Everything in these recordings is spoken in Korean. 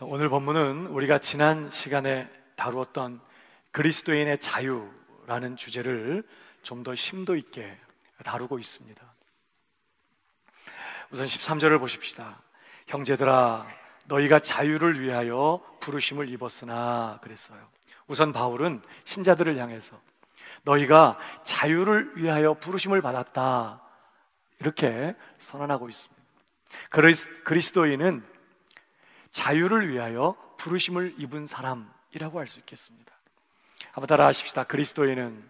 오늘 본문은 우리가 지난 시간에 다루었던 그리스도인의 자유라는 주제를 좀 더 심도 있게 다루고 있습니다. 우선 13절을 보십시다. 형제들아, 너희가 자유를 위하여 부르심을 입었으나 그랬어요. 우선 바울은 신자들을 향해서 너희가 자유를 위하여 부르심을 받았다, 이렇게 선언하고 있습니다. 그리스도인은 자유를 위하여 부르심을 입은 사람이라고 할 수 있겠습니다. 한번 따라 하십시다. 그리스도인은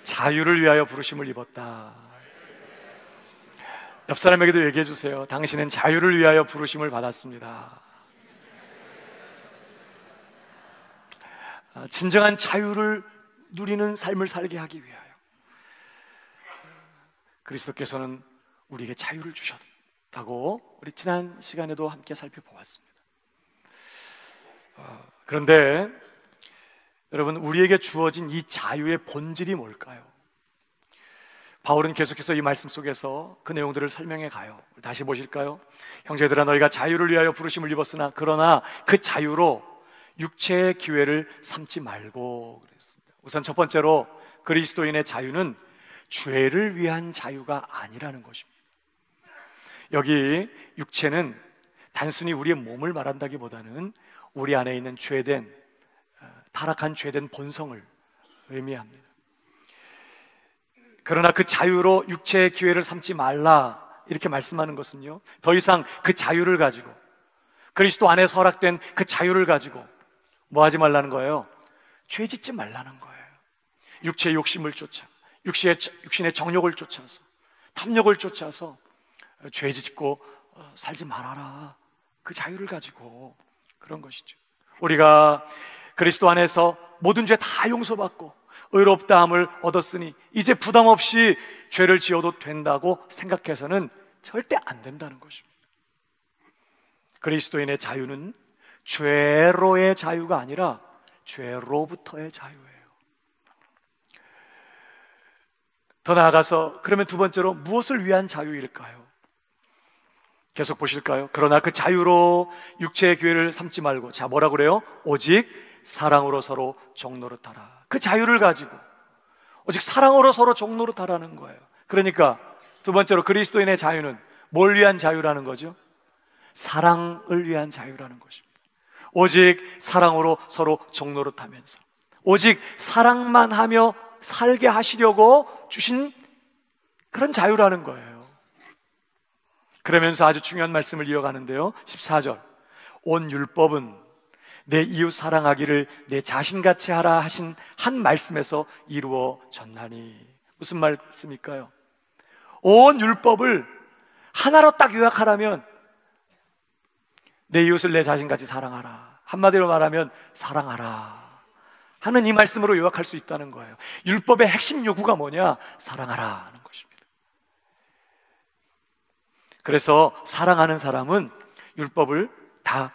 자유를 위하여 부르심을 입었다. 옆 사람에게도 얘기해 주세요. 당신은 자유를 위하여 부르심을 받았습니다. 진정한 자유를 누리는 삶을 살게 하기 위하여 그리스도께서는 우리에게 자유를 주셨다고 우리 지난 시간에도 함께 살펴보았습니다. 그런데 여러분, 우리에게 주어진 이 자유의 본질이 뭘까요? 바울은 계속해서 이 말씀 속에서 그 내용들을 설명해 가요. 다시 보실까요? 형제들아, 너희가 자유를 위하여 부르심을 입었으나 그러나 그 자유로 육체의 기회를 삼지 말고 그랬습니다. 우선 첫 번째로 그리스도인의 자유는 죄를 위한 자유가 아니라는 것입니다. 여기 육체는 단순히 우리의 몸을 말한다기보다는 우리 안에 있는 타락한 죄된 본성을 의미합니다. 그러나 그 자유로 육체의 기회를 삼지 말라, 이렇게 말씀하는 것은요, 더 이상 그 자유를 가지고, 그리스도 안에 허락된 그 자유를 가지고 뭐 하지 말라는 거예요? 죄 짓지 말라는 거예요. 육체의 욕심을 쫓아, 육신의 정욕을 쫓아서, 탐욕을 쫓아서 죄 짓고 살지 말아라. 그 자유를 가지고, 그런 것이죠. 우리가 그리스도 안에서 모든 죄 다 용서받고 의롭다함을 얻었으니 이제 부담 없이 죄를 지어도 된다고 생각해서는 절대 안 된다는 것입니다. 그리스도인의 자유는 죄로의 자유가 아니라 죄로부터의 자유예요. 더 나아가서 그러면 두 번째로 무엇을 위한 자유일까요? 계속 보실까요? 그러나 그 자유로 육체의 기회를 삼지 말고, 자, 뭐라 그래요? 오직 사랑으로 서로 종노릇하라. 그 자유를 가지고 오직 사랑으로 서로 종노릇하라는 거예요. 그러니까 두 번째로 그리스도인의 자유는 뭘 위한 자유라는 거죠? 사랑을 위한 자유라는 것입니다. 오직 사랑으로 서로 종노릇하면서 오직 사랑만 하며 살게 하시려고 주신 그런 자유라는 거예요. 그러면서 아주 중요한 말씀을 이어가는데요, 14절, 온 율법은 내 이웃 사랑하기를 내 자신같이 하라 하신 한 말씀에서 이루어졌나니. 무슨 말씀일까요? 온 율법을 하나로 딱 요약하라면 내 이웃을 내 자신같이 사랑하라, 한마디로 말하면 사랑하라 하는 이 말씀으로 요약할 수 있다는 거예요. 율법의 핵심 요구가 뭐냐? 사랑하라 하는 것입니다. 그래서 사랑하는 사람은 율법을 다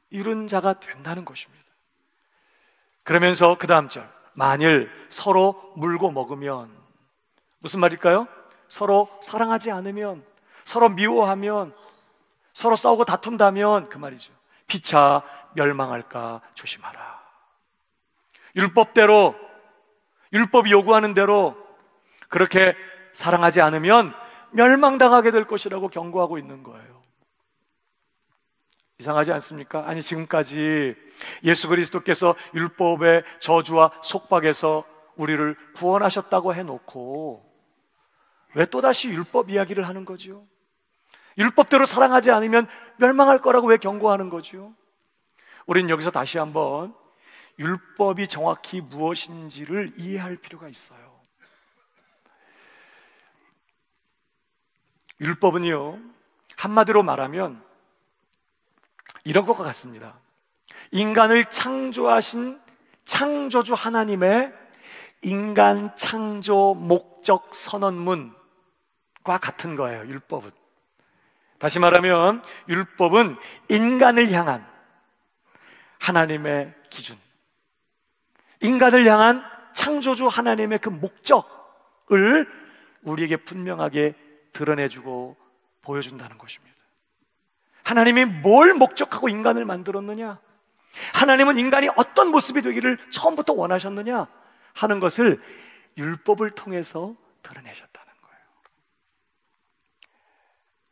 이룬 자가 된다는 것입니다. 그러면서 그 다음 절, 만일 서로 물고 먹으면, 무슨 말일까요? 서로 사랑하지 않으면, 서로 미워하면, 서로 싸우고 다툰다면 그 말이죠. 피차 멸망할까 조심하라. 율법대로, 율법이 요구하는 대로 그렇게 사랑하지 않으면 멸망당하게 될 것이라고 경고하고 있는 거예요. 이상하지 않습니까? 아니, 지금까지 예수 그리스도께서 율법의 저주와 속박에서 우리를 구원하셨다고 해놓고 왜 또다시 율법 이야기를 하는 거죠? 율법대로 사랑하지 않으면 멸망할 거라고 왜 경고하는 거죠? 우리는 여기서 다시 한번 율법이 정확히 무엇인지를 이해할 필요가 있어요. 율법은요, 한마디로 말하면 이런 것과 같습니다. 인간을 창조하신 창조주 하나님의 인간 창조 목적 선언문과 같은 거예요, 율법은. 다시 말하면 율법은 인간을 향한 하나님의 기준, 인간을 향한 창조주 하나님의 그 목적을 우리에게 분명하게 드러내주고 보여준다는 것입니다. 하나님이 뭘 목적하고 인간을 만들었느냐, 하나님은 인간이 어떤 모습이 되기를 처음부터 원하셨느냐 하는 것을 율법을 통해서 드러내셨다는 거예요.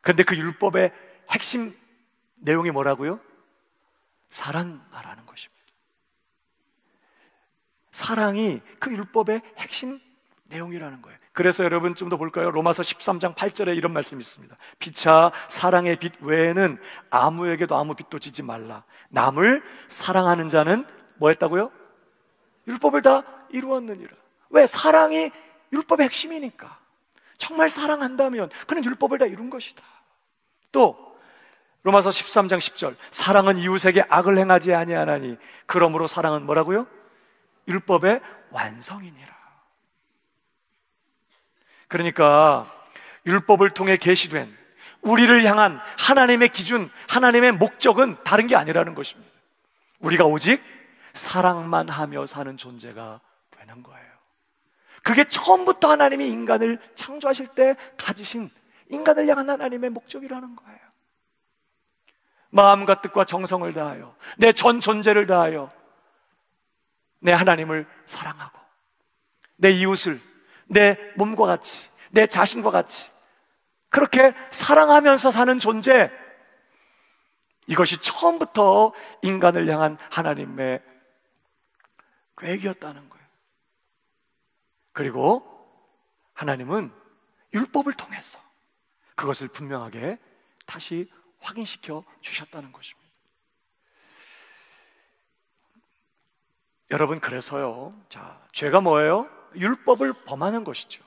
그런데 그 율법의 핵심 내용이 뭐라고요? 사랑하라는 것입니다. 사랑이 그 율법의 핵심 내용이라는 거예요. 그래서 여러분 좀 더 볼까요? 로마서 13장 8절에 이런 말씀이 있습니다. 피차 사랑의 빛 외에는 아무에게도 아무 빛도 지지 말라. 남을 사랑하는 자는 뭐 했다고요? 율법을 다 이루었느니라. 왜? 사랑이 율법의 핵심이니까. 정말 사랑한다면 그는 율법을 다 이룬 것이다. 또 로마서 13장 10절, 사랑은 이웃에게 악을 행하지 아니하나니 그러므로 사랑은 뭐라고요? 율법의 완성이니라. 그러니까 율법을 통해 계시된 우리를 향한 하나님의 기준, 하나님의 목적은 다른 게 아니라는 것입니다. 우리가 오직 사랑만 하며 사는 존재가 되는 거예요. 그게 처음부터 하나님이 인간을 창조하실 때 가지신 인간을 향한 하나님의 목적이라는 거예요. 마음과 뜻과 정성을 다하여 내 전 존재를 다하여 내 하나님을 사랑하고 내 이웃을 내 몸과 같이, 내 자신과 같이 그렇게 사랑하면서 사는 존재, 이것이 처음부터 인간을 향한 하나님의 계획이었다는 거예요. 그리고 하나님은 율법을 통해서 그것을 분명하게 다시 확인시켜 주셨다는 것입니다. 여러분, 그래서요, 자, 죄가 뭐예요? 율법을 범하는 것이죠.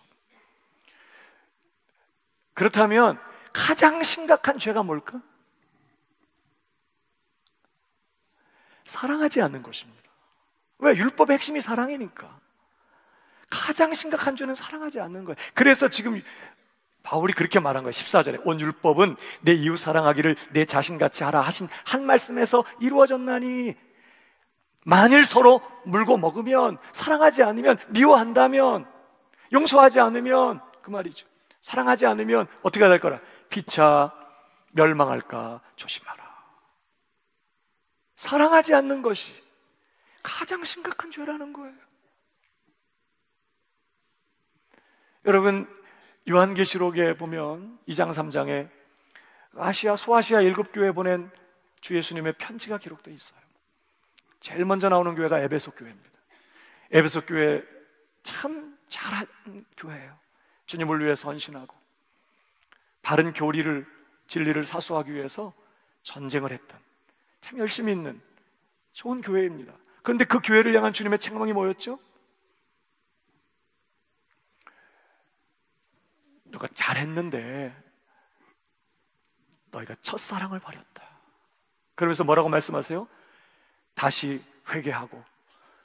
그렇다면 가장 심각한 죄가 뭘까? 사랑하지 않는 것입니다. 왜? 율법의 핵심이 사랑이니까. 가장 심각한 죄는 사랑하지 않는 거예요. 그래서 지금 바울이 그렇게 말한 거예요. 14절에 온 율법은 내 이웃 사랑하기를 내 자신같이 하라 하신 한 말씀에서 이루어졌나니, 만일 서로 물고 먹으면, 사랑하지 않으면, 미워한다면, 용서하지 않으면, 그 말이죠. 사랑하지 않으면 어떻게 될 거라? 피차 멸망할까 조심하라. 사랑하지 않는 것이 가장 심각한 죄라는 거예요. 여러분, 요한계시록에 보면 2장 3장에 아시아, 소아시아 7교회에 보낸 주 예수님의 편지가 기록되어 있어요. 제일 먼저 나오는 교회가 에베소 교회입니다. 에베소 교회 참 잘한 교회예요. 주님을 위해 헌신하고 바른 교리를, 진리를 사수하기 위해서 전쟁을 했던 참 열심히 있는 좋은 교회입니다. 그런데 그 교회를 향한 주님의 책망이 뭐였죠? 너가 잘했는데 너희가 첫사랑을 버렸다. 그러면서 뭐라고 말씀하세요? 다시 회개하고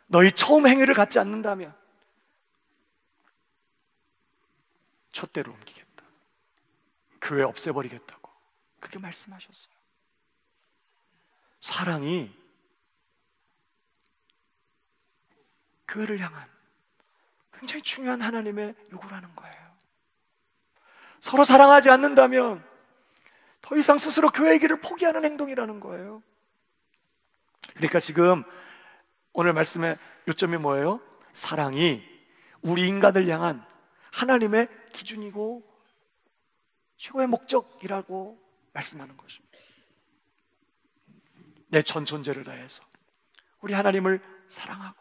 너희 처음 행위를 갖지 않는다면 촛대로 옮기겠다, 교회 없애버리겠다고 그렇게 말씀하셨어요. 사랑이 교회를 향한 굉장히 중요한 하나님의 요구라는 거예요. 서로 사랑하지 않는다면 더 이상 스스로 교회의 길을 포기하는 행동이라는 거예요. 그러니까 지금 오늘 말씀의 요점이 뭐예요? 사랑이 우리 인간을 향한 하나님의 기준이고 최고의 목적이라고 말씀하는 것입니다. 내 전 존재를 다해서 우리 하나님을 사랑하고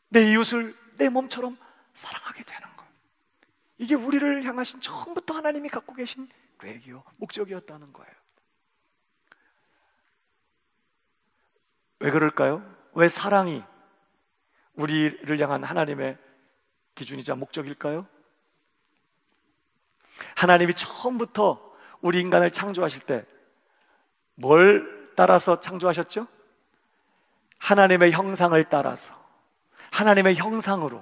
내 이웃을 내 몸처럼 사랑하게 되는 것, 이게 우리를 향하신 처음부터 하나님이 갖고 계신 계획이요, 목적이었다는 거예요. 왜 그럴까요? 왜 사랑이 우리를 향한 하나님의 기준이자 목적일까요? 하나님이 처음부터 우리 인간을 창조하실 때 뭘 따라서 창조하셨죠? 하나님의 형상을 따라서, 하나님의 형상으로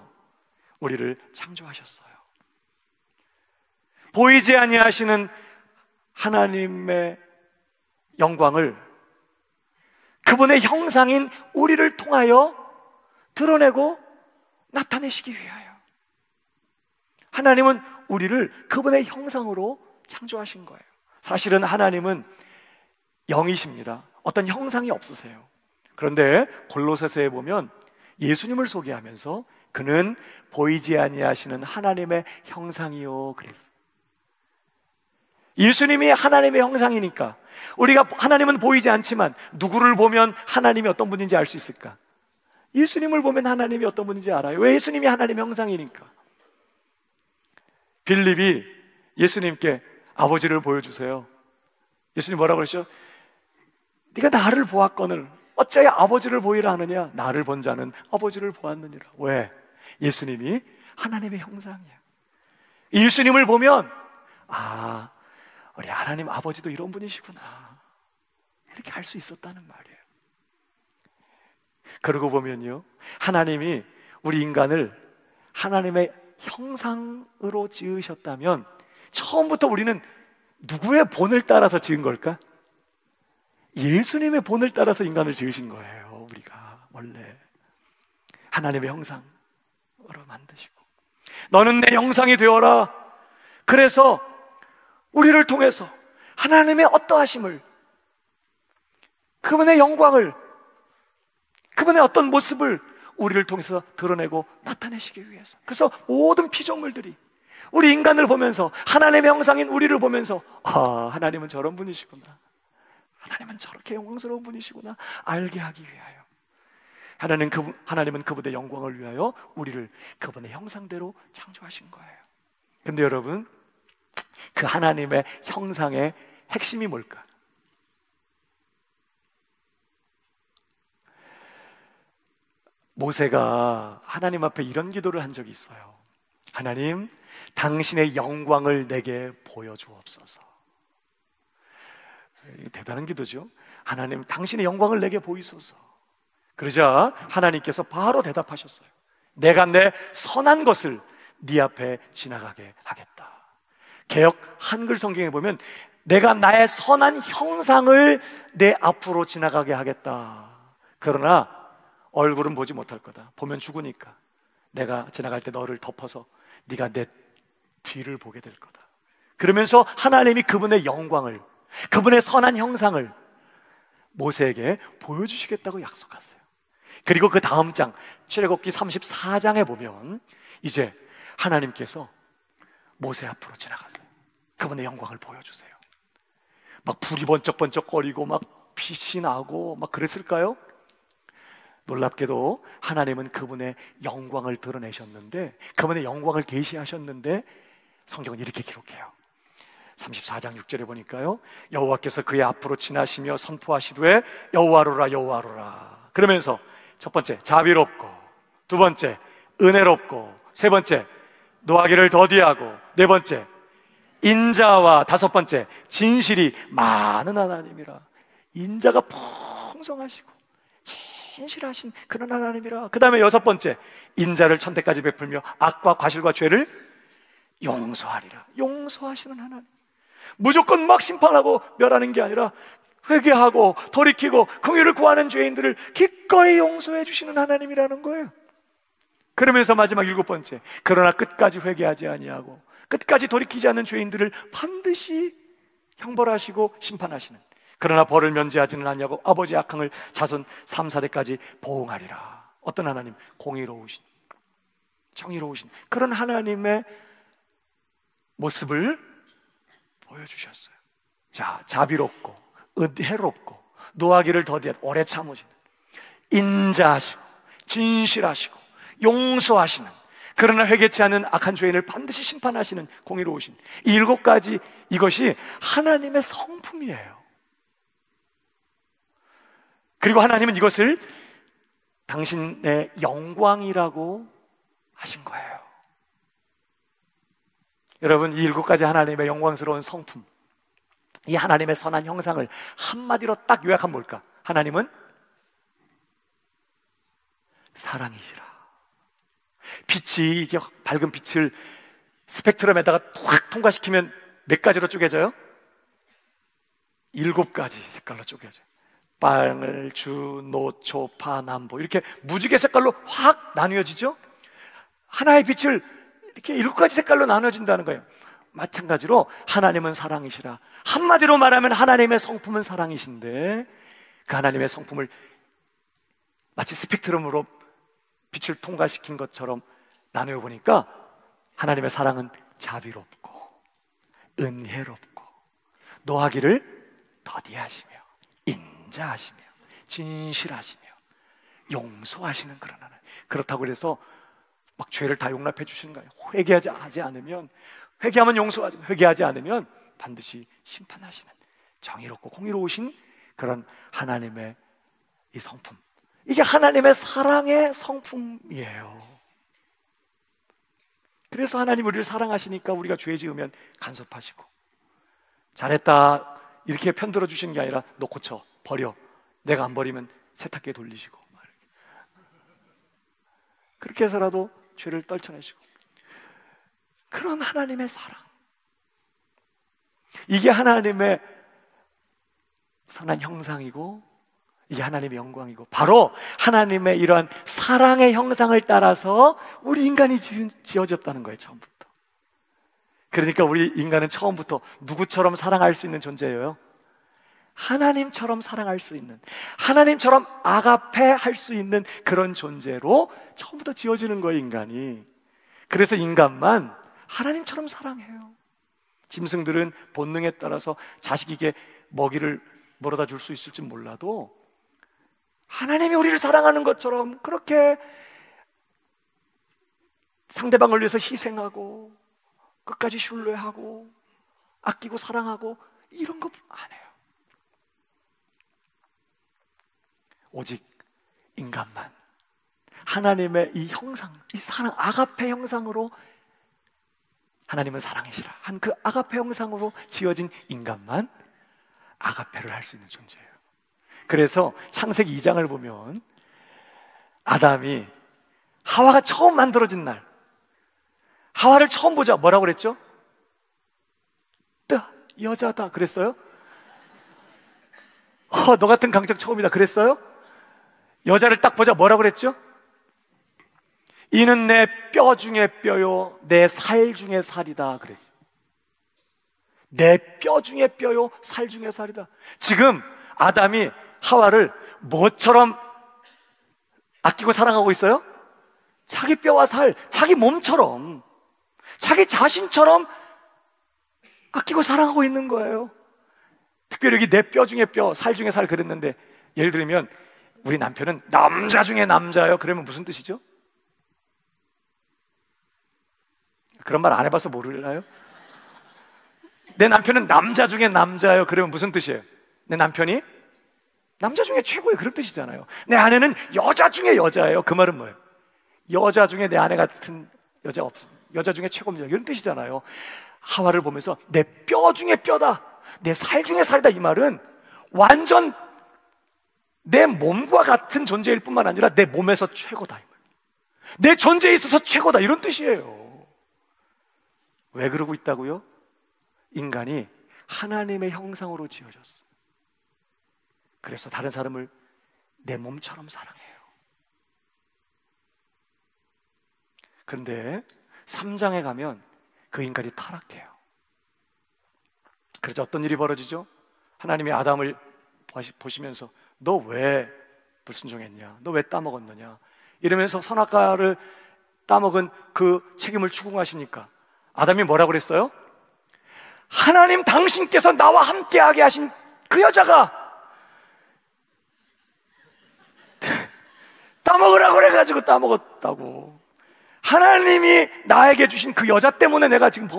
우리를 창조하셨어요. 보이지 아니하시는 하나님의 영광을 그분의 형상인 우리를 통하여 드러내고 나타내시기 위하여 하나님은 우리를 그분의 형상으로 창조하신 거예요. 사실은 하나님은 영이십니다. 어떤 형상이 없으세요. 그런데 골로새서에 보면 예수님을 소개하면서 그는 보이지 아니하시는 하나님의 형상이요 그랬어요. 예수님이 하나님의 형상이니까 우리가 하나님은 보이지 않지만 누구를 보면 하나님이 어떤 분인지 알 수 있을까? 예수님을 보면 하나님이 어떤 분인지 알아요. 왜? 예수님이 하나님의 형상이니까. 빌립이 예수님께 아버지를 보여주세요. 예수님 뭐라고 그러시죠? 네가 나를 보았거늘 어찌하여 아버지를 보이라 하느냐? 나를 본 자는 아버지를 보았느니라. 왜? 예수님이 하나님의 형상이야. 예수님을 보면 아, 우리 하나님 아버지도 이런 분이시구나 이렇게 알 수 있었다는 말이에요. 그러고 보면요, 하나님이 우리 인간을 하나님의 형상으로 지으셨다면 처음부터 우리는 누구의 본을 따라서 지은 걸까? 예수님의 본을 따라서 인간을 지으신 거예요. 우리가 원래 하나님의 형상으로 만드시고 너는 내 형상이 되어라. 그래서 우리를 통해서 하나님의 어떠하심을, 그분의 영광을, 그분의 어떤 모습을 우리를 통해서 드러내고 나타내시기 위해서. 그래서 모든 피조물들이 우리 인간을 보면서 하나님의 형상인 우리를 보면서 아, 하나님은 저런 분이시구나, 하나님은 저렇게 영광스러운 분이시구나 알게 하기 위하여 하나님은 그분의 영광을 위하여 우리를 그분의 형상대로 창조하신 거예요. 근데 여러분, 그 하나님의 형상의 핵심이 뭘까? 모세가 하나님 앞에 이런 기도를 한 적이 있어요. 하나님, 당신의 영광을 내게 보여주옵소서. 대단한 기도죠. 하나님, 당신의 영광을 내게 보이소서. 그러자 하나님께서 바로 대답하셨어요. 내가 내 선한 것을 네 앞에 지나가게 하겠다. 개역 한글 성경에 보면 내가 나의 선한 형상을 내 앞으로 지나가게 하겠다. 그러나 얼굴은 보지 못할 거다. 보면 죽으니까 내가 지나갈 때 너를 덮어서 네가 내 뒤를 보게 될 거다. 그러면서 하나님이 그분의 영광을, 그분의 선한 형상을 모세에게 보여주시겠다고 약속하세요. 그리고 그 다음 장 출애굽기 34장에 보면 이제 하나님께서 모세 앞으로 지나가세요. 그분의 영광을 보여주세요. 막 불이 번쩍번쩍 거리고 막 빛이 나고 막 그랬을까요? 놀랍게도 하나님은 그분의 영광을 드러내셨는데, 그분의 영광을 계시하셨는데 성경은 이렇게 기록해요. 34장 6절에 보니까요, 여호와께서 그의 앞으로 지나시며 선포하시되 여호와로라 여호와로라. 그러면서 첫 번째 자비롭고, 두 번째 은혜롭고, 세 번째 노하기를 더디하고, 네 번째 인자와, 다섯 번째 진실이 많은 하나님이라. 인자가 풍성하시고 진실하신 그런 하나님이라. 그 다음에 여섯 번째 인자를 천대까지 베풀며 악과 과실과 죄를 용서하리라. 용서하시는 하나님. 무조건 막 심판하고 멸하는 게 아니라 회개하고 돌이키고 긍휼을 구하는 죄인들을 기꺼이 용서해 주시는 하나님이라는 거예요. 그러면서 마지막 일곱 번째, 그러나 끝까지 회개하지 아니하고 끝까지 돌이키지 않는 죄인들을 반드시 형벌하시고 심판하시는, 그러나 벌을 면제하지는 않냐고 아버지 악항을 자손 3, 4대까지 보응하리라. 어떤 하나님? 공의로우신, 정의로우신 그런 하나님의 모습을 보여주셨어요. 자, 자비롭고 은혜롭고 노하기를 더디하고 오래 참으시는, 인자하시고 진실하시고 용서하시는, 그러나 회개치 않은 악한 죄인을 반드시 심판하시는 공의로우신, 이 일곱 가지, 이것이 하나님의 성품이에요. 그리고 하나님은 이것을 당신의 영광이라고 하신 거예요. 여러분, 이 일곱 가지 하나님의 영광스러운 성품, 이 하나님의 선한 형상을 한마디로 딱 요약하면 뭘까? 하나님은 사랑이시라. 빛이, 이게 밝은 빛을 스펙트럼에다가 확 통과시키면 몇 가지로 쪼개져요? 일곱 가지 색깔로 쪼개져요. 빨, 주, 노, 초, 파, 남보, 이렇게 무지개 색깔로 확 나뉘어지죠? 하나의 빛을 이렇게 일곱 가지 색깔로 나눠진다는 거예요. 마찬가지로 하나님은 사랑이시라. 한마디로 말하면 하나님의 성품은 사랑이신데 그 하나님의 성품을 마치 스펙트럼으로 빛을 통과시킨 것처럼 나누어 보니까 하나님의 사랑은 자비롭고 은혜롭고 노하기를 더디하시며 인자하시며 진실하시며 용서하시는 그런 하나님. 그렇다고 해서 막 죄를 다 용납해 주시는 거예요. 회개하지 않으면, 회개하면 용서하지, 회개하지 않으면 반드시 심판하시는 정의롭고 공의로우신 그런 하나님의 이 성품, 이게 하나님의 사랑의 성품이에요. 그래서 하나님 우리를 사랑하시니까 우리가 죄 지으면 간섭하시고, 잘했다 이렇게 편들어 주시는 게 아니라 너 고쳐, 버려, 내가 안 버리면 세탁기에 돌리시고 그렇게 해서라도 죄를 떨쳐내시고, 그런 하나님의 사랑, 이게 하나님의 선한 형상이고 이게 하나님의 영광이고, 바로 하나님의 이러한 사랑의 형상을 따라서 우리 인간이 지어졌다는 거예요. 처음부터. 그러니까 우리 인간은 처음부터 누구처럼 사랑할 수 있는 존재예요? 하나님처럼 사랑할 수 있는, 하나님처럼 아가페 할 수 있는 그런 존재로 처음부터 지어지는 거예요, 인간이. 그래서 인간만 하나님처럼 사랑해요. 짐승들은 본능에 따라서 자식에게 먹이를 물어다 줄 수 있을지 몰라도 하나님이 우리를 사랑하는 것처럼 그렇게 상대방을 위해서 희생하고 끝까지 신뢰하고 아끼고 사랑하고 이런 거 안 해요. 오직 인간만 하나님의 이 형상, 이 사랑, 아가페 형상으로, 하나님은 사랑이시라 한 그 아가페 형상으로 지어진 인간만 아가페를 할 수 있는 존재예요. 그래서 창세기 2장을 보면 아담이 하와가 처음 만들어진 날, 하와를 처음 보자 뭐라고 그랬죠? 여자다 그랬어요? 너 같은 강적 처음이다 그랬어요? 여자를 딱 보자 뭐라고 그랬죠? 이는 내 뼈 중에 뼈요 내 살 중에 살이다 그랬어요. 내 뼈 중에 뼈요 살 중에 살이다. 지금 아담이 하와를 뭐처럼 아끼고 사랑하고 있어요? 자기 뼈와 살, 자기 몸처럼, 자기 자신처럼 아끼고 사랑하고 있는 거예요. 특별히 여기 내 뼈 중에 뼈, 살 중에 살 그랬는데, 예를 들면 우리 남편은 남자 중에 남자예요. 그러면 무슨 뜻이죠? 그런 말 안 해봐서 모르나요? 내 남편은 남자 중에 남자예요. 그러면 무슨 뜻이에요? 내 남편이 남자 중에 최고예요. 그런 뜻이잖아요. 내 아내는 여자 중에 여자예요. 그 말은 뭐예요? 여자 중에 내 아내 같은 여자 없습니다. 여자 중에 최고입니다. 이런 뜻이잖아요. 하와를 보면서 내 뼈 중에 뼈다, 내 살 중에 살다, 이 말은 완전 내 몸과 같은 존재일 뿐만 아니라 내 몸에서 최고다, 내 존재에 있어서 최고다, 이런 뜻이에요. 왜 그러고 있다고요? 인간이 하나님의 형상으로 지어졌어. 그래서 다른 사람을 내 몸처럼 사랑해요. 그런데 3장에 가면 그 인간이 타락해요. 그래서 어떤 일이 벌어지죠? 하나님이 아담을 보시면서 너 왜 불순종했냐? 너 왜 따먹었느냐? 이러면서 선악과를 따먹은 그 책임을 추궁하시니까 아담이 뭐라고 그랬어요? 하나님 당신께서 나와 함께하게 하신 그 여자가 따먹으라고 그래가지고 따먹었다고, 하나님이 나에게 주신 그 여자 때문에 내가 지금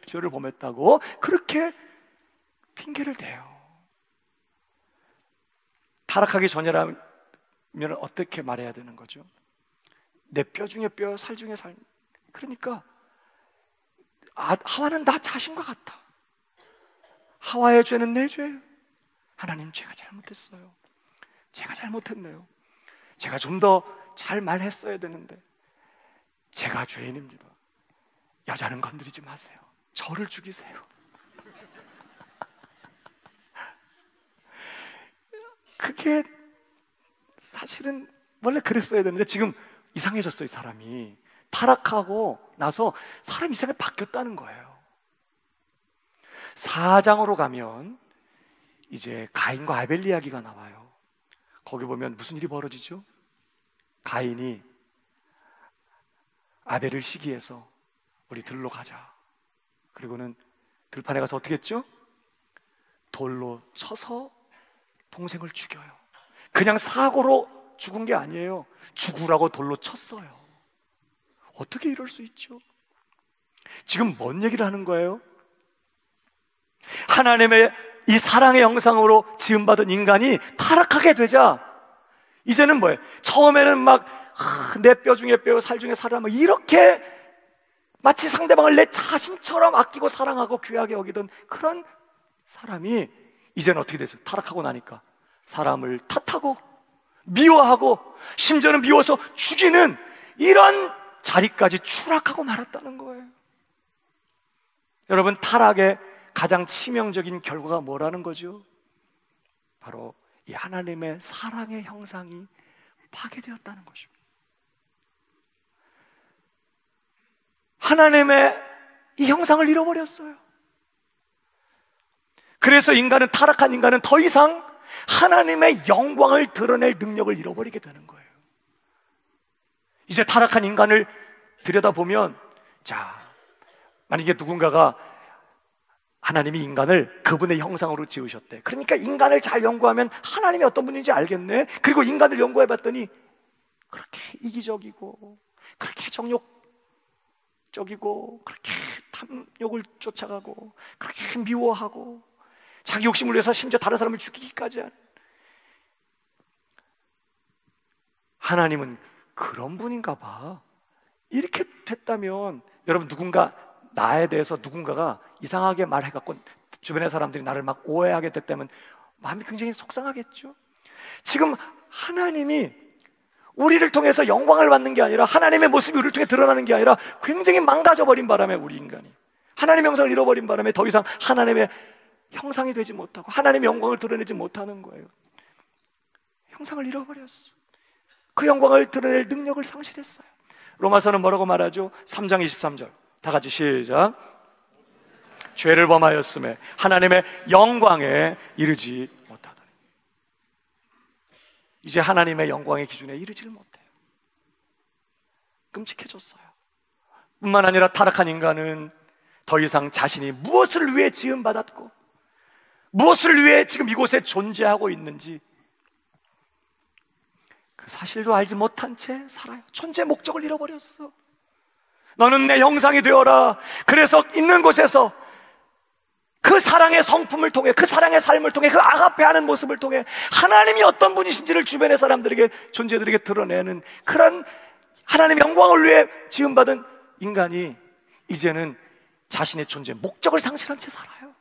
죄를 범했다고 그렇게 핑계를 대요. 타락하기 전이라면 어떻게 말해야 되는 거죠? 내 뼈 중에 뼈, 살 중에 살. 그러니까 하와는 나 자신과 같다. 하와의 죄는 내 죄예요. 하나님, 제가 잘못했어요. 제가 잘못했네요. 제가 좀 더 잘 말했어야 되는데 제가 죄인입니다. 여자는 건드리지 마세요. 저를 죽이세요. 그게 사실은 원래 그랬어야 되는데 지금 이상해졌어요. 사람이 타락하고 나서 사람 이상하게 바뀌었다는 거예요. 4장으로 가면 이제 가인과 아벨 이야기가 나와요. 거기 보면 무슨 일이 벌어지죠? 가인이 아벨을 시기해서 우리 들로 가자. 그리고는 들판에 가서 어떻게 했죠? 돌로 쳐서 동생을 죽여요. 그냥 사고로 죽은 게 아니에요. 죽으라고 돌로 쳤어요. 어떻게 이럴 수 있죠? 지금 뭔 얘기를 하는 거예요? 하나님의 이 사랑의 형상으로 지음받은 인간이 타락하게 되자 이제는 뭐예요? 처음에는 막 내 뼈 중에 뼈, 살 중에 살을 막 이렇게 마치 상대방을 내 자신처럼 아끼고 사랑하고 귀하게 여기던 그런 사람이 이제는 어떻게 됐어요? 타락하고 나니까 사람을 탓하고 미워하고 심지어는 미워서 죽이는 이런 자리까지 추락하고 말았다는 거예요. 여러분, 타락의 가장 치명적인 결과가 뭐라는 거죠? 바로 이 하나님의 사랑의 형상이 파괴되었다는 것입니다. 하나님의 이 형상을 잃어버렸어요. 그래서 타락한 인간은 더 이상 하나님의 영광을 드러낼 능력을 잃어버리게 되는 거예요. 이제 타락한 인간을 들여다보면, 자, 만약에 누군가가 하나님이 인간을 그분의 형상으로 지으셨대. 그러니까 인간을 잘 연구하면 하나님이 어떤 분인지 알겠네. 그리고 인간을 연구해 봤더니 그렇게 이기적이고 그렇게 정욕적이고 그렇게 탐욕을 쫓아가고 그렇게 미워하고 자기 욕심을 위해서 심지어 다른 사람을 죽이기까지 하는, 하나님은 그런 분인가 봐. 이렇게 됐다면 여러분, 나에 대해서 누군가가 이상하게 말해갖고 주변의 사람들이 나를 막 오해하게 됐다면 마음이 굉장히 속상하겠죠. 지금 하나님이 우리를 통해서 영광을 받는 게 아니라 하나님의 모습이 우리를 통해 드러나는 게 아니라 굉장히 망가져버린 바람에 우리 인간이 하나님의 형상을 잃어버린 바람에 더 이상 하나님의 형상이 되지 못하고 하나님의 영광을 드러내지 못하는 거예요. 형상을 잃어버렸어. 그 영광을 드러낼 능력을 상실했어요. 로마서는 뭐라고 말하죠? 3장 23절 다 같이 시작. 죄를 범하였음에 하나님의 영광에 이르지 못하더니. 이제 하나님의 영광의 기준에 이르지를 못해요. 끔찍해졌어요. 뿐만 아니라 타락한 인간은 더 이상 자신이 무엇을 위해 지음받았고 무엇을 위해 지금 이곳에 존재하고 있는지 그 사실도 알지 못한 채 살아요. 존재 목적을 잃어버렸어. 너는 내 형상이 되어라. 그래서 있는 곳에서 그 사랑의 성품을 통해, 그 사랑의 삶을 통해, 그 아가페하는 모습을 통해 하나님이 어떤 분이신지를 주변의 사람들에게, 존재들에게 드러내는 그런 하나님의 영광을 위해 지음받은 인간이 이제는 자신의 존재 목적을 상실한 채 살아요.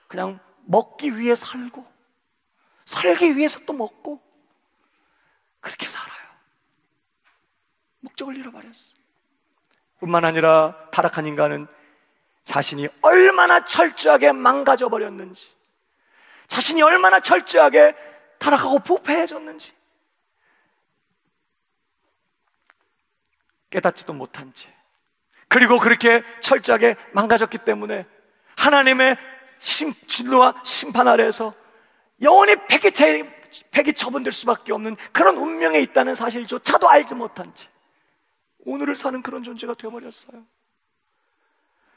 그냥 먹기 위해 살고 살기 위해서 또 먹고 그렇게 살아요. 목적을 잃어버렸어. 뿐만 아니라 타락한 인간은 자신이 얼마나 철저하게 망가져 버렸는지, 자신이 얼마나 철저하게 타락하고 부패해졌는지 깨닫지도 못한 채, 그리고 그렇게 철저하게 망가졌기 때문에 하나님의 진노와 심판 아래에서 영원히 폐기 처분될 수밖에 없는 그런 운명에 있다는 사실조차도 알지 못한 채 오늘을 사는 그런 존재가 되어버렸어요.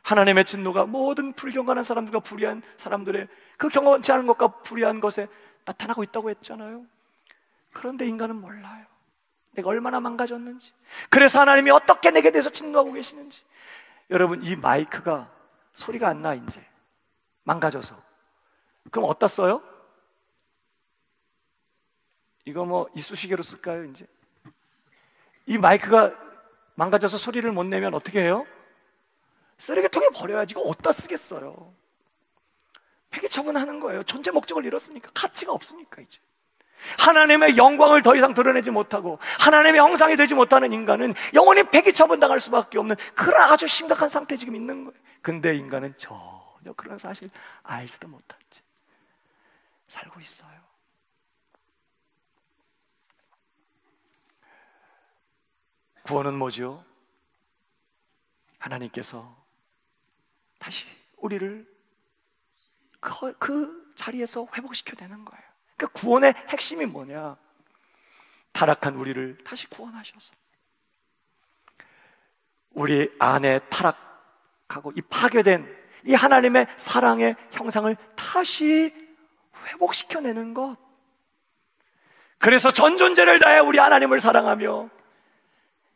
하나님의 진노가 모든 불경건한 사람들과 불의한 사람들의 그 경건치 않은 것과 불의한 것에 나타나고 있다고 했잖아요. 그런데 인간은 몰라요. 내가 얼마나 망가졌는지, 그래서 하나님이 어떻게 내게 대해서 진노하고 계시는지. 여러분, 이 마이크가 소리가 안 나. 이제 망가져서. 그럼 어디다 써요? 이거 뭐 이쑤시개로 쓸까요? 이제 이 마이크가 망가져서 소리를 못 내면 어떻게 해요? 쓰레기통에 버려야지. 이거 어디다 쓰겠어요? 폐기 처분하는 거예요. 존재 목적을 잃었으니까, 가치가 없으니까. 이제 하나님의 영광을 더 이상 드러내지 못하고 하나님의 형상이 되지 못하는 인간은 영원히 폐기 처분당할 수밖에 없는 그런 아주 심각한 상태에 지금 있는 거예요. 근데 인간은 전혀 그런 사실 알지도 못한 채 살고 있어요. 구원은 뭐죠? 하나님께서 다시 우리를 그 자리에서 회복시켜내는 거예요. 그러니까 구원의 핵심이 뭐냐? 타락한 우리를 다시 구원하셔서 우리 안에 타락하고 이 파괴된 이 하나님의 사랑의 형상을 다시 회복시켜내는 것. 그래서 전 존재를 다해 우리 하나님을 사랑하며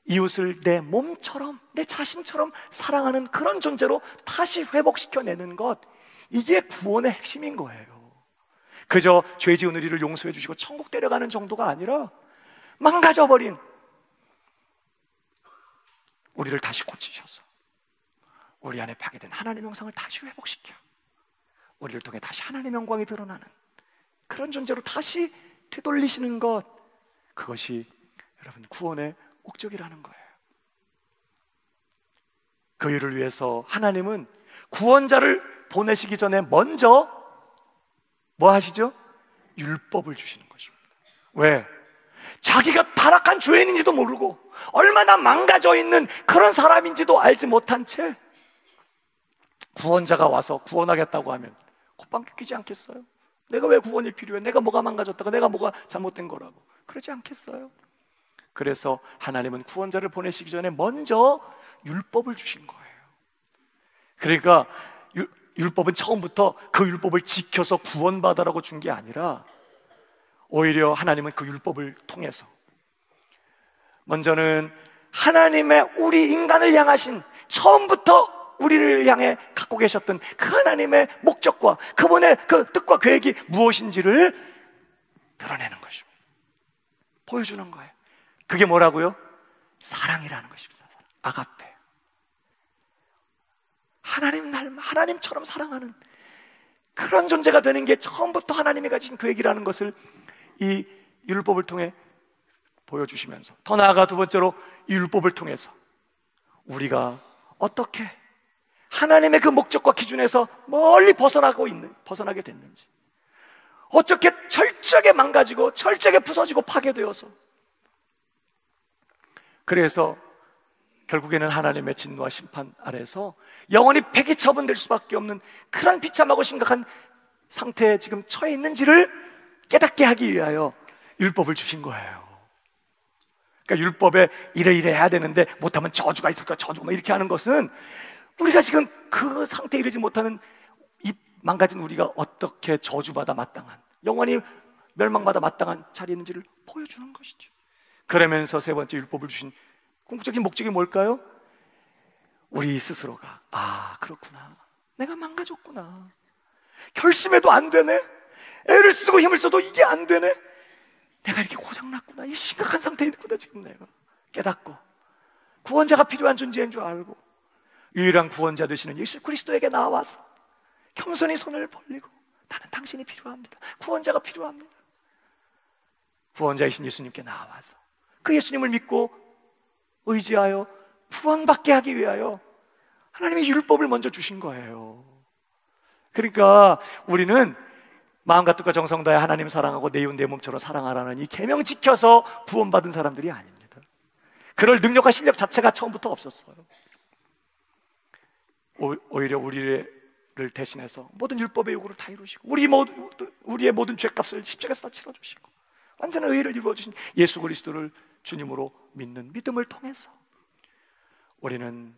이웃을 내 몸처럼, 내 자신처럼 사랑하는 그런 존재로 다시 회복시켜내는 것. 이게 구원의 핵심인 거예요. 그저 죄 지은 우리를 용서해 주시고 천국 데려가는 정도가 아니라 망가져버린 우리를 다시 고치셔서 우리 안에 파괴된 하나님의 형상을 다시 회복시켜 우리를 통해 다시 하나님의 영광이 드러나는 그런 존재로 다시 되돌리시는 것, 그것이 여러분 구원의 목적이라는 거예요. 그 일을 위해서 하나님은 구원자를 보내시기 전에 먼저 뭐 하시죠? 율법을 주시는 것입니다. 왜? 자기가 타락한 죄인인지도 모르고 얼마나 망가져 있는 그런 사람인지도 알지 못한 채 구원자가 와서 구원하겠다고 하면 콧방귀 뀌지 않겠어요? 내가 왜 구원이 필요해? 내가 뭐가 망가졌다가 내가 뭐가 잘못된 거라고 그러지 않겠어요? 그래서 하나님은 구원자를 보내시기 전에 먼저 율법을 주신 거예요. 그러니까 율법은 처음부터 그 율법을 지켜서 구원받아라고 준 게 아니라 오히려 하나님은 그 율법을 통해서 먼저는 하나님의 우리 인간을 향하신 처음부터 우리를 향해 갖고 계셨던 그 하나님의 목적과 그분의 그 뜻과 계획이 무엇인지를 드러내는 것입니다. 보여주는 거예요. 그게 뭐라고요? 사랑이라는 것입니다. 아가페. 하나님처럼 사랑하는 그런 존재가 되는 게 처음부터 하나님이 가진 계획이라는 것을 이 율법을 통해 보여주시면서, 더 나아가 두 번째로 이 율법을 통해서 우리가 어떻게 하나님의 그 목적과 기준에서 멀리 벗어나게 됐는지, 어떻게 철저하게 망가지고 철저하게 부서지고 파괴되어서, 그래서 결국에는 하나님의 진노와 심판 아래서 영원히 폐기 처분될 수밖에 없는 그런 비참하고 심각한 상태에 지금 처해 있는지를 깨닫게 하기 위하여 율법을 주신 거예요. 그러니까 율법에 이래 해야 되는데 못하면 저주가 있을까, 저주 뭐 이렇게 하는 것은 우리가 지금 그 상태에 이르지 못하는 이 망가진 우리가 어떻게 저주받아 마땅한, 영원히 멸망받아 마땅한 자리에 있는지를 보여주는 것이죠. 그러면서 세 번째 율법을 주신 궁극적인 목적이 뭘까요? 우리 스스로가 그렇구나, 내가 망가졌구나, 결심해도 안 되네, 애를 쓰고 힘을 써도 이게 안 되네, 내가 이렇게 고장났구나, 이 심각한 상태에 있구나 지금 내가 깨닫고 구원자가 필요한 존재인 줄 알고 유일한 구원자 되시는 예수 그리스도에게 나와서 겸손히 손을 벌리고 나는 당신이 필요합니다, 구원자가 필요합니다, 구원자이신 예수님께 나와서 그 예수님을 믿고 의지하여 구원받게 하기 위하여 하나님이 율법을 먼저 주신 거예요. 그러니까 우리는 마음과 뜻과 정성 다해 하나님 사랑하고 내 이웃 내 몸처럼 사랑하라는 이 계명 지켜서 구원받은 사람들이 아닙니다. 그럴 능력과 실력 자체가 처음부터 없었어요. 오히려 우리를 대신해서 모든 율법의 요구를 다 이루시고 우리의 모든 죄값을 십자가에서 다 치러주시고 완전한 의를 이루어주신 예수 그리스도를 주님으로 믿는 믿음을 통해서 우리는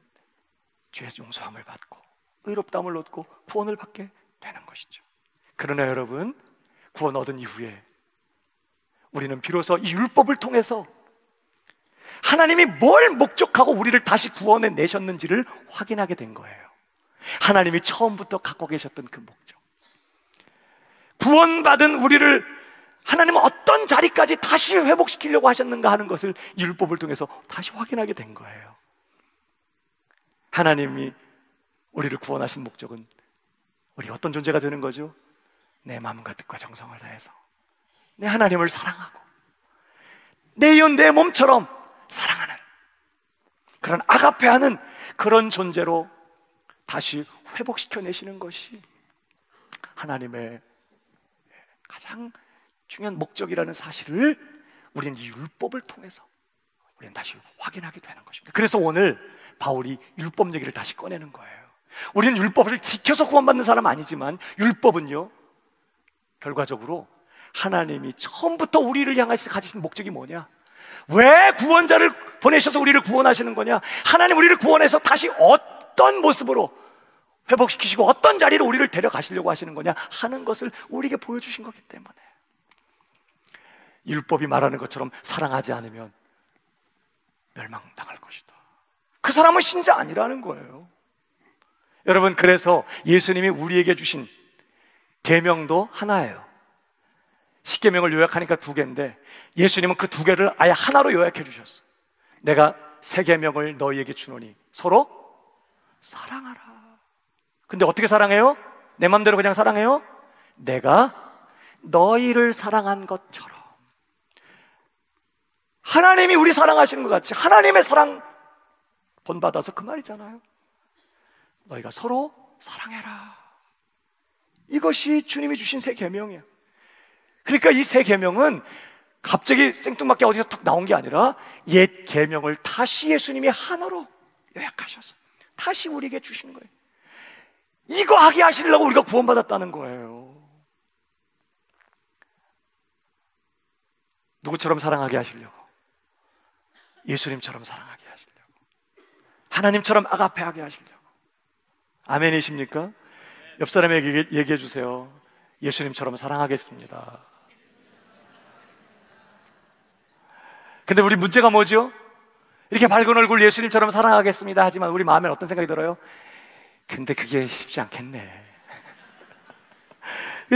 죄 용서함을 받고 의롭다함을 얻고 구원을 받게 되는 것이죠. 그러나 여러분, 구원 얻은 이후에 우리는 비로소 이 율법을 통해서 하나님이 뭘 목적하고 우리를 다시 구원해 내셨는지를 확인하게 된 거예요. 하나님이 처음부터 갖고 계셨던 그 목적, 구원받은 우리를 하나님은 어떤 자리까지 다시 회복시키려고 하셨는가 하는 것을 이 율법을 통해서 다시 확인하게 된 거예요. 하나님이 우리를 구원하신 목적은 우리 어떤 존재가 되는 거죠? 내 마음과 뜻과 정성을 다해서 내 하나님을 사랑하고 내 이웃 내 몸처럼 사랑하는 그런 아가페하는 그런 존재로 다시 회복시켜 내시는 것이 하나님의 가장 중요한 목적이라는 사실을 우리는 이 율법을 통해서 우리는 다시 확인하게 되는 것입니다. 그래서 오늘 바울이 율법 얘기를 다시 꺼내는 거예요. 우리는 율법을 지켜서 구원받는 사람 아니지만 율법은요, 결과적으로 하나님이 처음부터 우리를 향해서 가지신 목적이 뭐냐? 왜 구원자를 보내셔서 우리를 구원하시는 거냐? 하나님 우리를 구원해서 다시 어떤 모습으로 회복시키시고 어떤 자리로 우리를 데려가시려고 하시는 거냐 하는 것을 우리에게 보여주신 거기 때문에, 율법이 말하는 것처럼 사랑하지 않으면 멸망당할 것이다. 그 사람은 신자 아니라는 거예요. 여러분, 그래서 예수님이 우리에게 주신 계명도 하나예요. 10계명을 요약하니까 2개인데 예수님은 그 2개를 아예 하나로 요약해 주셨어. 내가 3계명을 너희에게 주노니 서로 사랑하라. 근데 어떻게 사랑해요? 내 맘대로 그냥 사랑해요? 내가 너희를 사랑한 것처럼. 하나님이 우리 사랑하시는 것 같이 하나님의 사랑 본받아서 그 말이잖아요. 너희가 서로 사랑해라. 이것이 주님이 주신 3계명이에요. 그러니까 이 3계명은 갑자기 생뚱맞게 어디서 탁 나온 게 아니라 옛 계명을 다시 예수님이 하나로 요약하셔서 다시 우리에게 주신 거예요. 이거 하게 하시려고 우리가 구원받았다는 거예요. 누구처럼 사랑하게 하시려고? 예수님처럼 사랑하게 하시려고, 하나님처럼 아가페하게 하시려고. 아멘이십니까? 옆 사람에게 얘기해 주세요. 예수님처럼 사랑하겠습니다. 근데 우리 문제가 뭐죠? 이렇게 밝은 얼굴 예수님처럼 사랑하겠습니다 하지만 우리 마음에 어떤 생각이 들어요? 근데 그게 쉽지 않겠네.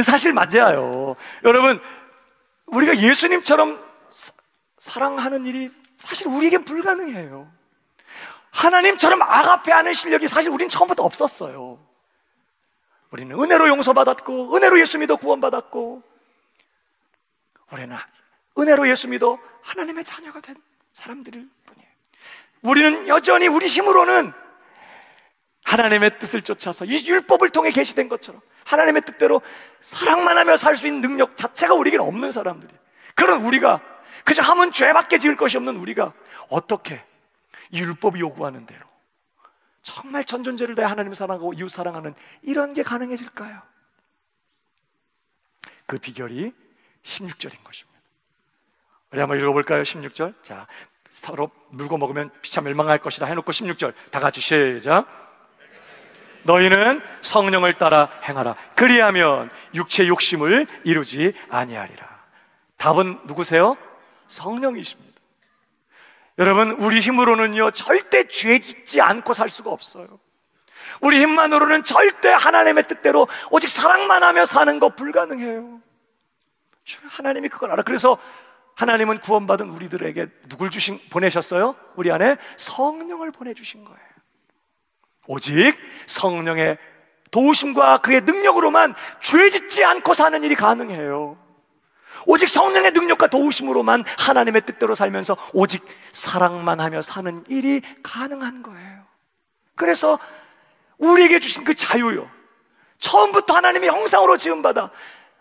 사실 맞아요. 여러분, 우리가 예수님처럼 사랑하는 일이 사실 우리에겐 불가능해요. 하나님처럼 아가페하는 실력이 사실 우린 처음부터 없었어요. 우리는 은혜로 용서받았고 은혜로 예수 믿어 구원받았고, 우리는 은혜로 예수 믿어 하나님의 자녀가 된 사람들일 뿐이에요. 우리는 여전히 우리 힘으로는 하나님의 뜻을 쫓아서 이 율법을 통해 계시된 것처럼 하나님의 뜻대로 사랑만 하며 살 수 있는 능력 자체가 우리에게는 없는 사람들이에요. 그런 우리가, 그저 하면 죄밖에 지을 것이 없는 우리가 어떻게 이 율법이 요구하는 대로 정말 전존재를 다해 하나님을 사랑하고 이웃 사랑하는 이런 게 가능해질까요? 그 비결이 16절인 것입니다. 우리 한번 읽어볼까요? 16절. 자, 서로 물고 먹으면 피차 멸망할 것이다 해놓고 16절 다 같이 시작. 너희는 성령을 따라 행하라. 그리하면 육체의 욕심을 이루지 아니하리라. 답은 누구세요? 성령이십니다. 여러분, 우리 힘으로는요 절대 죄 짓지 않고 살 수가 없어요. 우리 힘만으로는 절대 하나님의 뜻대로 오직 사랑만 하며 사는 거 불가능해요. 하나님이 그걸 알아. 그래서 하나님은 구원받은 우리들에게 누굴 보내셨어요? 우리 안에 성령을 보내주신 거예요. 오직 성령의 도우심과 그의 능력으로만 죄 짓지 않고 사는 일이 가능해요. 오직 성령의 능력과 도우심으로만 하나님의 뜻대로 살면서 오직 사랑만 하며 사는 일이 가능한 거예요. 그래서 우리에게 주신 그 자유요, 처음부터 하나님의 형상으로 지음받아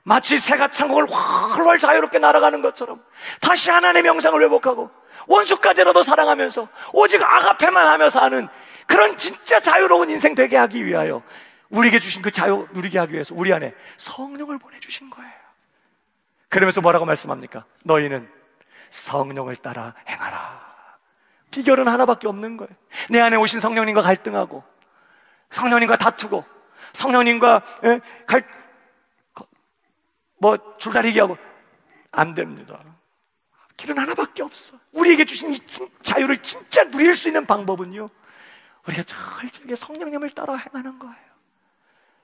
마치 새가 천국을 훨훨 자유롭게 날아가는 것처럼 다시 하나님의 형상을 회복하고 원수까지라도 사랑하면서 오직 아가페만 하며 사는 그런 진짜 자유로운 인생 되게 하기 위하여 우리에게 주신 그 자유 누리게 하기 위해서 우리 안에 성령을 보내주신 거예요. 그러면서 뭐라고 말씀합니까? 너희는 성령을 따라 행하라. 비결은 하나밖에 없는 거예요. 내 안에 오신 성령님과 갈등하고 성령님과 다투고 성령님과 줄다리기 하고 안 됩니다. 길은 하나밖에 없어. 우리에게 주신 이 자유를 진짜 누릴 수 있는 방법은요, 우리가 철저하게 성령님을 따라 행하는 거예요.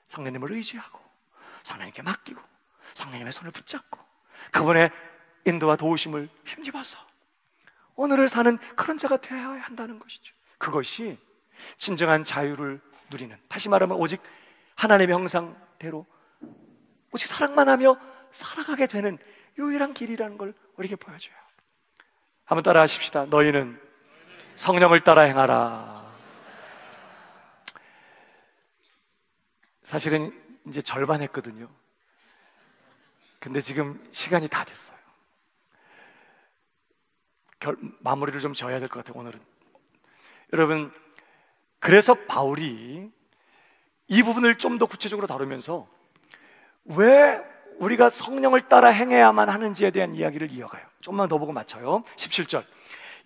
성령님을 의지하고 성령님께 맡기고 성령님의 손을 붙잡고 그분의 인도와 도우심을 힘입어서 오늘을 사는 그런 자가 되어야 한다는 것이죠. 그것이 진정한 자유를 누리는, 다시 말하면 오직 하나님의 형상대로 오직 사랑만 하며 살아가게 되는 유일한 길이라는 걸 우리에게 보여줘요. 한번 따라 하십시다. 너희는 성령을 따라 행하라. 사실은 이제 절반 했거든요. 근데 지금 시간이 다 됐어요. 마무리를 좀 지어야 될 것 같아요, 오늘은. 여러분, 그래서 바울이 이 부분을 좀 더 구체적으로 다루면서 왜 우리가 성령을 따라 행해야만 하는지에 대한 이야기를 이어가요. 조금만 더 보고 맞춰요. 17절,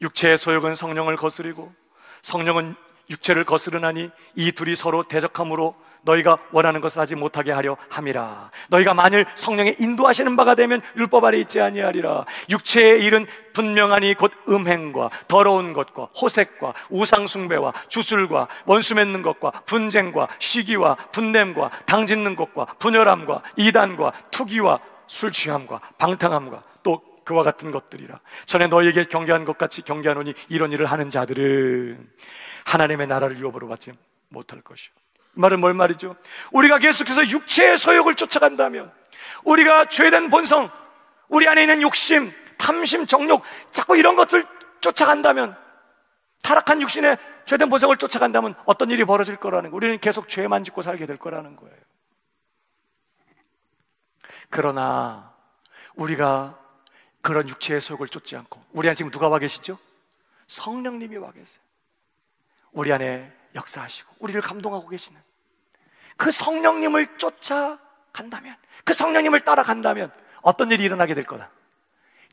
육체의 소욕은 성령을 거스리고 성령은 육체를 거스르나니 이 둘이 서로 대적함으로 너희가 원하는 것을 하지 못하게 하려 함이라. 너희가 만일 성령의 인도하시는 바가 되면 율법 아래 있지 아니하리라. 육체의 일은 분명하니 곧 음행과 더러운 것과 호색과 우상숭배와 주술과 원수 맺는 것과 분쟁과 시기와 분냄과 당짓는 것과 분열함과 이단과 투기와 술 취함과 방탕함과 또 그와 같은 것들이라. 전에 너희에게 경계한 것 같이 경계하노니 이런 일을 하는 자들은 하나님의 나라를 유업으로 받지 못할 것이요. 이 말은 뭘 말이죠? 우리가 계속해서 육체의 소욕을 쫓아간다면, 우리가 죄된 본성, 우리 안에 있는 욕심, 탐심, 정욕, 자꾸 이런 것들 쫓아간다면, 타락한 육신의 죄된 본성을 쫓아간다면 어떤 일이 벌어질 거라는 거예요. 우리는 계속 죄만 짓고 살게 될 거라는 거예요. 그러나 우리가 그런 육체의 소욕을 쫓지 않고, 우리 안에 지금 누가 와 계시죠? 성령님이 와 계세요. 우리 안에 역사하시고 우리를 감동하고 계시는 그 성령님을 쫓아간다면, 그 성령님을 따라간다면 어떤 일이 일어나게 될 거다.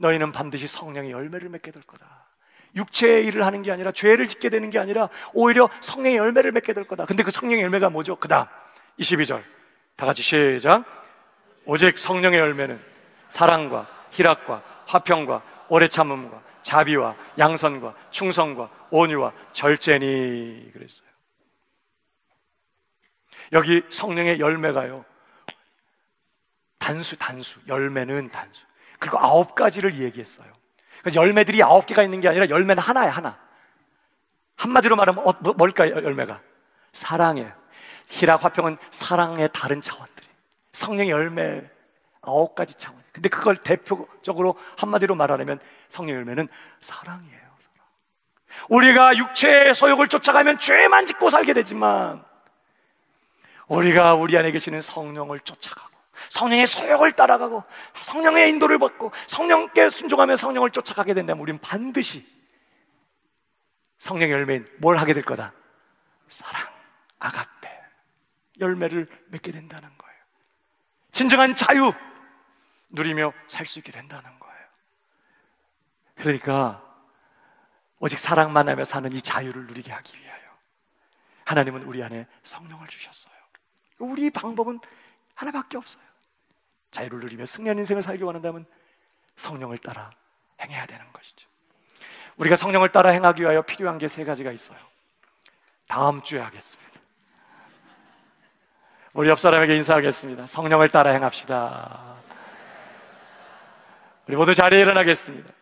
너희는 반드시 성령의 열매를 맺게 될 거다. 육체의 일을 하는 게 아니라, 죄를 짓게 되는 게 아니라 오히려 성령의 열매를 맺게 될 거다. 근데 그 성령의 열매가 뭐죠? 그 다음 22절 다 같이 시작. 오직 성령의 열매는 사랑과 희락과 화평과 오래 참음과 자비와 양선과 충성과 온유와 절제니 그랬어요. 여기 성령의 열매가요, 단수, 열매는 단수. 그리고 9가지를 얘기했어요. 그래서 열매들이 9개가 있는 게 아니라 열매는 하나야, 하나. 한마디로 말하면 뭘까요? 열매가 사랑이에요. 희락, 화평은 사랑의 다른 차원들이, 성령의 열매 9가지 차원. 근데 그걸 대표적으로 한마디로 말하려면 성령의 열매는 사랑이에요. 사랑. 우리가 육체의 소욕을 쫓아가면 죄만 짓고 살게 되지만, 우리가 우리 안에 계시는 성령을 쫓아가고 성령의 소욕을 따라가고 성령의 인도를 받고 성령께 순종하며 성령을 쫓아가게 된다면 우리는 반드시 성령의 열매인 뭘 하게 될 거다? 사랑, 아가페 열매를 맺게 된다는 거예요. 진정한 자유 누리며 살 수 있게 된다는 거예요. 그러니까 오직 사랑만 하며 사는 이 자유를 누리게 하기 위하여 하나님은 우리 안에 성령을 주셨어요. 우리 방법은 하나밖에 없어요. 자유를 누리며 승리한 인생을 살기 원한다면 성령을 따라 행해야 되는 것이죠. 우리가 성령을 따라 행하기 위하여 필요한 게 3가지가 있어요. 다음 주에 하겠습니다. 우리 옆 사람에게 인사하겠습니다. 성령을 따라 행합시다. 우리 모두 자리에 일어나겠습니다.